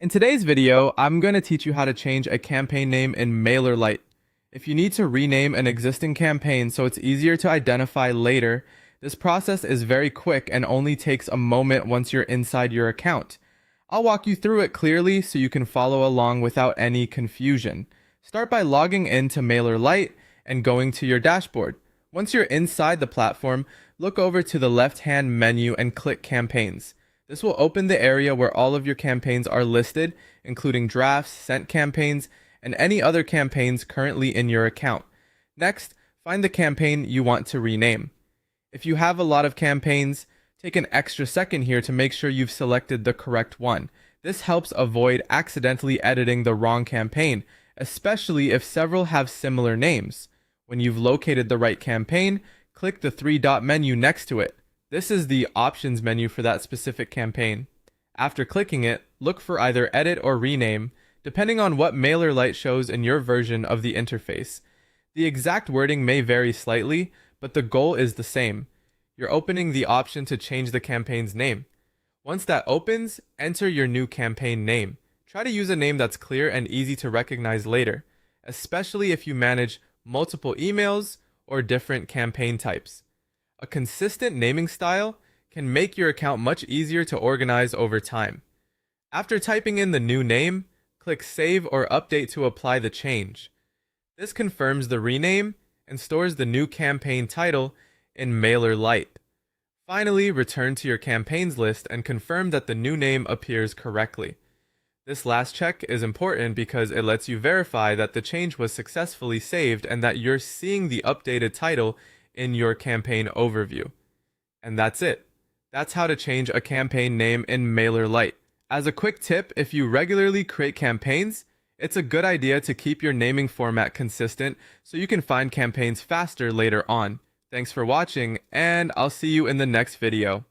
In today's video, I'm going to teach you how to change a campaign name in Mailerlite. If you need to rename an existing campaign so it's easier to identify later, this process is very quick and only takes a moment once you're inside your account. I'll walk you through it clearly so you can follow along without any confusion. Start by logging into Mailerlite and going to your dashboard. Once you're inside the platform, look over to the left-hand menu and click Campaigns. This will open the area where all of your campaigns are listed, including drafts, sent campaigns, and any other campaigns currently in your account. Next, find the campaign you want to rename. If you have a lot of campaigns, take an extra second here to make sure you've selected the correct one. This helps avoid accidentally editing the wrong campaign, especially if several have similar names. When you've located the right campaign, click the three-dot menu next to it. This is the options menu for that specific campaign. After clicking it, look for either edit or rename, depending on what Mailerlite shows in your version of the interface. The exact wording may vary slightly, but the goal is the same. You're opening the option to change the campaign's name. Once that opens, enter your new campaign name. Try to use a name that's clear and easy to recognize later, especially if you manage multiple emails or different campaign types. A consistent naming style can make your account much easier to organize over time. After typing in the new name, click Save or Update to apply the change. This confirms the rename and stores the new campaign title in Mailerlite. Finally, return to your campaigns list and confirm that the new name appears correctly. This last check is important because it lets you verify that the change was successfully saved and that you're seeing the updated title in your campaign overview. And that's it. That's how to change a campaign name in Mailerlite. As a quick tip, if you regularly create campaigns, it's a good idea to keep your naming format consistent so you can find campaigns faster later on. Thanks for watching, and I'll see you in the next video.